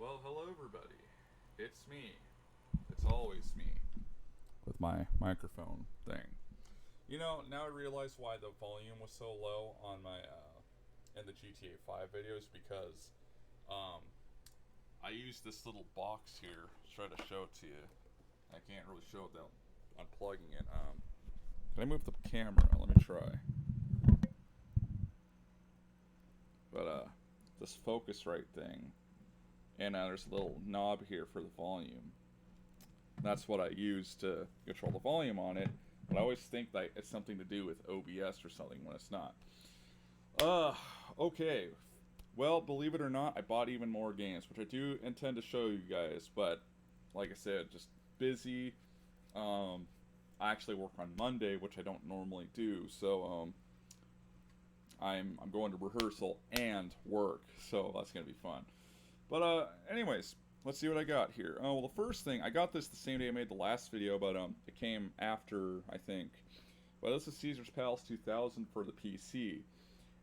Well, hello everybody. It's me. It's always me. With my microphone thing. Now I realize why the volume was so low on my in the GTA 5 videos because um I used this little box here to try to show it to you. I can't really show it without unplugging it. Can I move the camera? Let me try. But this Focusrite thing, and there's a little knob here for the volume. That's what I use to control the volume on it. But I always think that it's something to do with OBS or something when it's not. Uh, okay. Well, believe it or not, I bought even more games, which I do intend to show you guys. But like I said, just busy. Um, I actually work on Monday, which I don't normally do. So I'm going to rehearsal and work, so that's gonna be fun. But anyways, let's see what I got here. Oh, well, the first thing I got this the same day I made the last video, but it came after I think. But this is Caesar's Palace 2000 for the PC.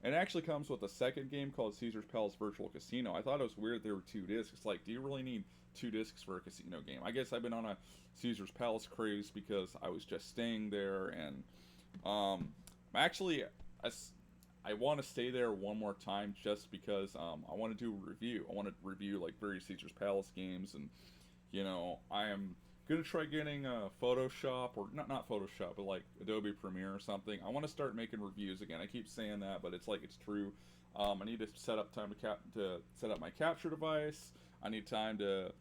And it actually comes with a second game called Caesar's Palace Virtual Casino. I thought it was weird there were two discs. Like, do you really need two discs for a casino game? I guess I've been on a Caesar's Palace craze because I was just staying there, and actually, I, I want to stay there one more time just because I want to do a review. I want to review like various Caesar's Palace games, and I am gonna try getting Photoshop, or not Photoshop, but like Adobe Premiere or something. I want to start making reviews again. I keep saying that, but it's like it's true. I need to set up time to set up my capture device. I need time to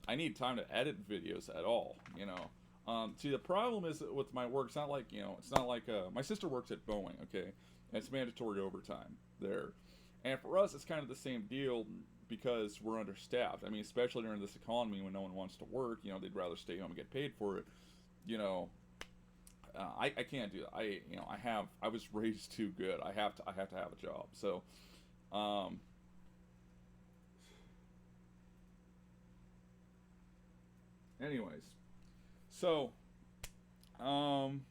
I need time to edit videos at all. See, the problem is that with my work, it's not like my sister works at Boeing. Okay, and it's mandatory overtime there, and for us, it's kind of the same deal because we're understaffed. I mean, especially during this economy when no one wants to work, they'd rather stay home and get paid for it. You know, I can't do that. I was raised too good. I have to have a job. So, um, anyways, so um,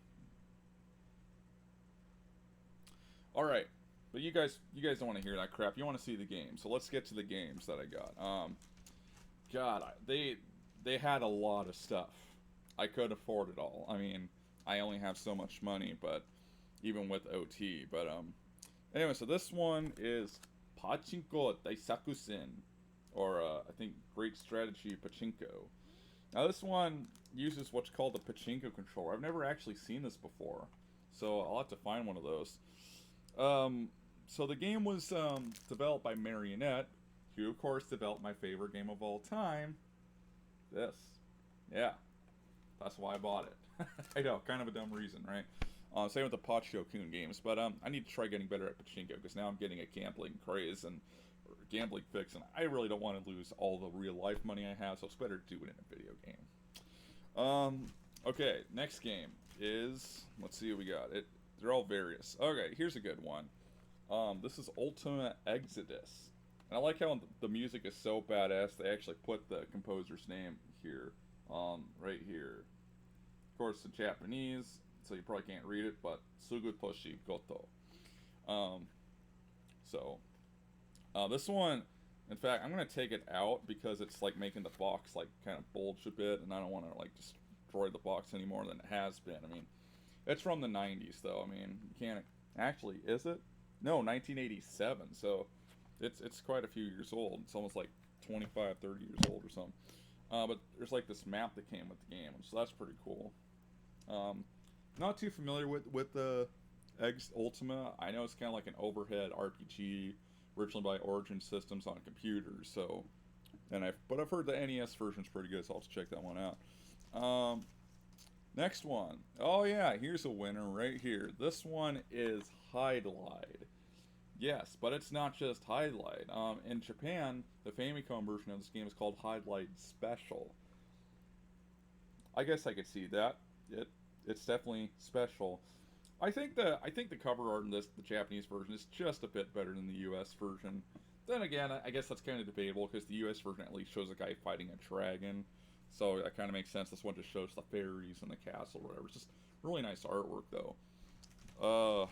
all right. But you guys don't want to hear that crap. You want to see the game. So let's get to the games that I got. God, they had a lot of stuff. I could afford it all. I mean, I only have so much money, but even with OT. But anyway, so this one is Pachinko Daisakusen, or I think Great Strategy Pachinko. Now this one uses what's called the Pachinko controller. I've never actually seen this before, so I'll have to find one of those. Um, so the game was developed by Marionette, who of course developed my favorite game of all time. This, yeah, that's why I bought it. I know, kind of a dumb reason, right? Same with the Pachio Kun games, but I need to try getting better at pachinko because now I'm getting a gambling craze and gambling fix, and I really don't want to lose all the real life money I have, so it's better to do it in a video game. Okay, next game is, let's see what we got. They're all various. Okay, here's a good one. This is Ultima Exodus. And I like how the music is so badass. They actually put the composer's name here, right here. Of course, in Japanese, so you probably can't read it, but Sugutoshi Goto. Um, so this one, in fact, I'm gonna take it out because it's like making the box like kind of bulge a bit, and I don't want to like destroy the box any more than it has been. I mean, it's from the 90s, though. I mean, you can't actually, is it? No, 1987. So it's quite a few years old. It's almost like 25, 30 years old or something. But there's like this map that came with the game, so that's pretty cool. Um, Not too familiar with the Eggs Ultima. I know it's kind of like an overhead RPG, originally by Origin Systems on computers. So, but I've heard the NES version's pretty good, so I'll have to check that one out. Next one. Oh yeah, here's a winner right here. This one is Hide Light. Yes, but it's not just Hide Light. In Japan, the Famicom version of this game is called Hide Light Special. I guess I could see that. It's definitely special. I think the cover art in the Japanese version is just a bit better than the U.S. version. Then again, I guess that's kind of debatable because the U.S. version at least shows a guy fighting a dragon, so that kind of makes sense. This one just shows the fairies and the castle, or whatever. It's just really nice artwork, though. Uh,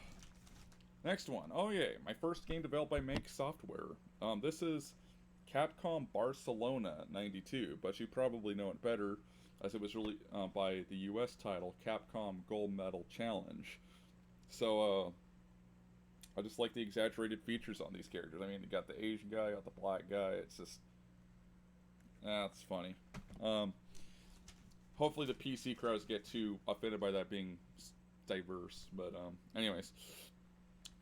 Next one. Oh yeah, my first game developed by Make Software. This is Capcom Barcelona 92, but you probably know it better as it was really by the US title Capcom Gold Medal Challenge. So I just like the exaggerated features on these characters. I mean, you got the Asian guy, you got the black guy. It's just, it's funny. Um, Hopefully the PC crowds get too offended by that being diverse. But anyways,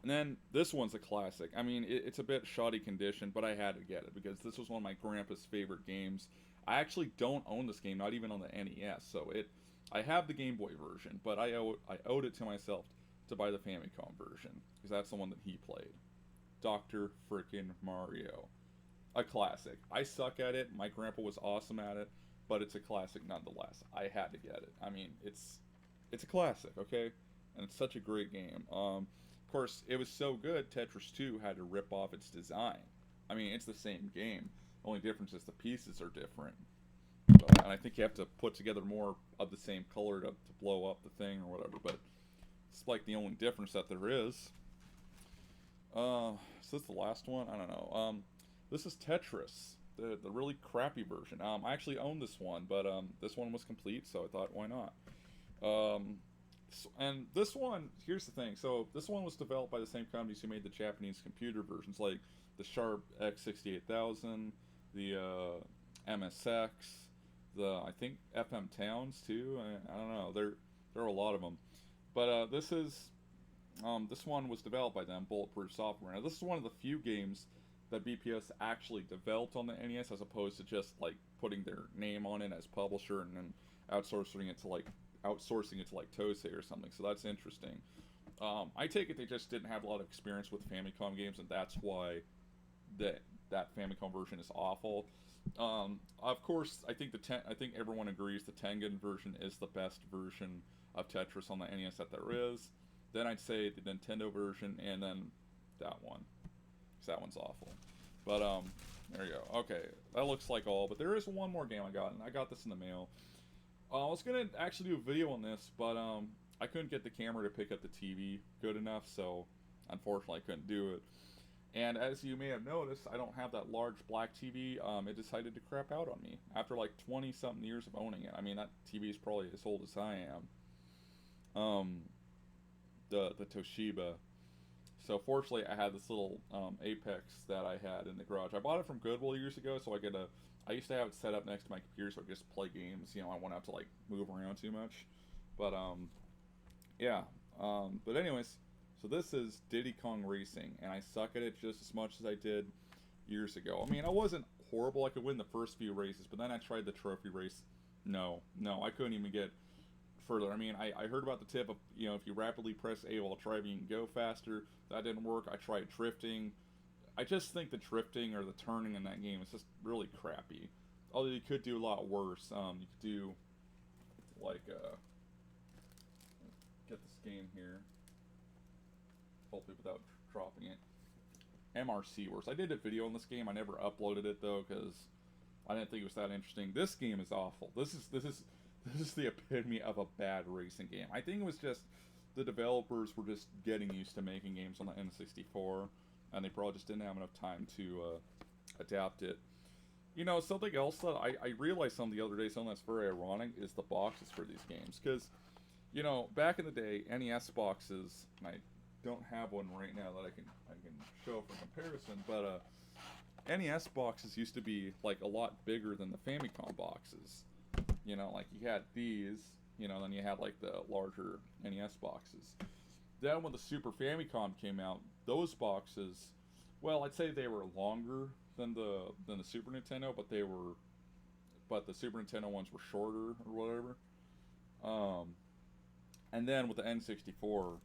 and then this one's a classic. I mean, it's a bit shoddy condition, but I had to get it because this was one of my grandpa's favorite games. I actually don't own this game, not even on the NES. So I have the Game Boy version, but I owed it to myself to buy the Famicom version because that's the one that he played. Dr. Frickin' Mario, a classic. I suck at it. My grandpa was awesome at it, but it's a classic nonetheless. I had to get it. I mean, it's a classic, okay? And it's such a great game. Of course, it was so good, Tetris 2 had to rip off its design. I mean, it's the same game. The only difference is the pieces are different. And I think you have to put together more of the same color to blow up the thing or whatever. But it's like the only difference that there is. Is this the last one? I don't know. This is Tetris, the really crappy version. I actually own this one, but this one was complete, so I thought, why not? And this one, here's the thing. So this one was developed by the same companies who made the Japanese computer versions, like the Sharp X68000, the MSX, the I think FM Towns too. I don't know. There are a lot of them, but this one was developed by them, Bulletproof Software. Now this is one of the few games that BPS actually developed on the NES, as opposed to just like putting their name on it as publisher and then outsourcing it to like Tosei or something. So that's interesting. I take it they just didn't have a lot of experience with Famicom games, and that's why that Famicom version is awful. Of course, I think everyone agrees the Tengen version is the best version of Tetris on the NES that there is. Then I'd say the Nintendo version, and then that one, because that one's awful. But there you go. Okay, that looks like all. But there is one more game I got, and I got this in the mail. I was gonna actually do a video on this, but I couldn't get the camera to pick up the TV good enough, so unfortunately I couldn't do it. And as you may have noticed, I don't have that large black TV. It decided to crap out on me after like 20-something years of owning it. I mean, that TV is probably as old as I am. The Toshiba. So fortunately, I had this little Apex that I had in the garage. I bought it from Goodwill years ago, so I used to have it set up next to my computer so I could just play games. You know, I won't have to like move around too much. But yeah. But anyways, so this is Diddy Kong Racing, and I suck at it just as much as I did years ago. I mean, I wasn't horrible. I could win the first few races, but then I tried the trophy race. No, I couldn't even get further. I mean, I heard about the tip of, you know, if you rapidly press A while driving, you can go faster. That didn't work. I tried drifting. I just think the drifting or the turning in that game is just really crappy. Although you could do a lot worse. You could do, like, get this game here. Hopefully without dropping it. MRC worse. I did a video on this game. I never uploaded it, though, because I didn't think it was that interesting. This game is awful. This is the epitome of a bad racing game. I think it was just the developers were just getting used to making games on the N64, and they probably just didn't have enough time to adapt it. You know, something else that I realized something the other day, something that's very ironic, is the boxes for these games. Because, you know, back in the day, NES boxes, and I don't have one right now that I can show for comparison, but NES boxes used to be like a lot bigger than the Famicom boxes. You know, like you had these, you know, then you had like the larger NES boxes. Then when the Super Famicom came out, those boxes, well, I'd say they were longer than the Super Nintendo, but the Super Nintendo ones were shorter or whatever. And then with the N64,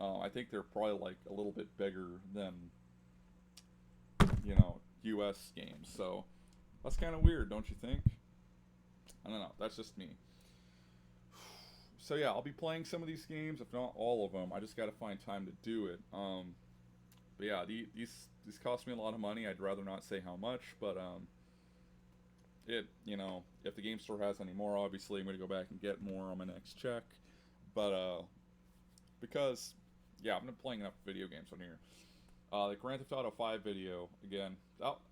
I think they're probably like a little bit bigger than, you know, US games. So that's kind of weird, don't you think? I don't know. That's just me. So yeah, I'll be playing some of these games, if not all of them. I just got to find time to do it. But yeah, these cost me a lot of money. I'd rather not say how much, but you know, if the game store has any more, obviously I'm going to go back and get more on my next check. But because yeah, I've been playing enough video games on here. The Grand Theft Auto 5 video again.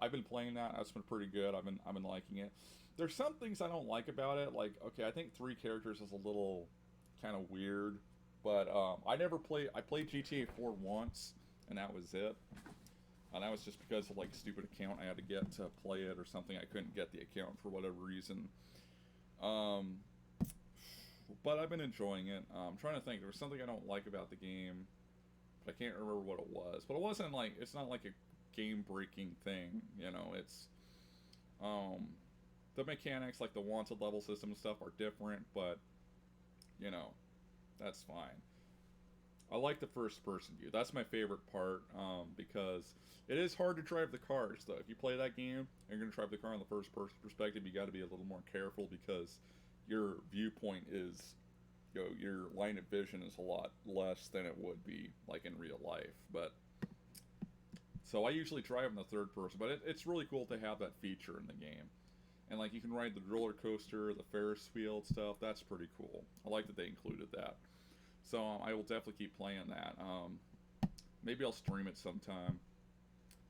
I've been playing that. That's been pretty good. I've been liking it. There's some things I don't like about it. Like, okay, I think 3 characters is a little kind of weird, but I never play. I played GTA 4 once, and that was it. And that was just because of like stupid account I had to get to play it or something. I couldn't get the account for whatever reason. Um, but I've been enjoying it. I'm trying to think. There was something I don't like about the game, but I can't remember what it was. But it wasn't like, it's not like a game breaking thing. You know, it's um, the mechanics, like the wanted level system and stuff, are different, but you know, that's fine. I like the first person view. That's my favorite part, because it is hard to drive the cars, though. If you play that game and you're going to drive the car in the first person perspective, you got to be a little more careful because your viewpoint is, you know, your line of vision is a lot less than it would be like in real life. But so I usually drive in the third person, but it's really cool to have that feature in the game. And like you can ride the roller coaster, the Ferris wheel stuff. That's pretty cool. I like that they included that. So I will definitely keep playing that. Maybe I'll stream it sometime.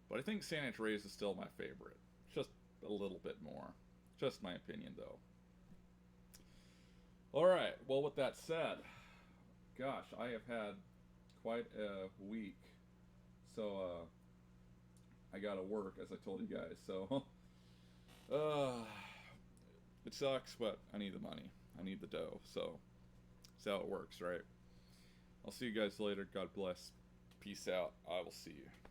But I think San Andreas is still my favorite. Just a little bit more. Just my opinion, though. Alright, well, with that said, gosh, I have had quite a week. So, I gotta work, as I told you guys. So, uh, it sucks, but I need the money. I need the dough. So, that's how it works, right? I'll see you guys later. God bless. Peace out. I will see you.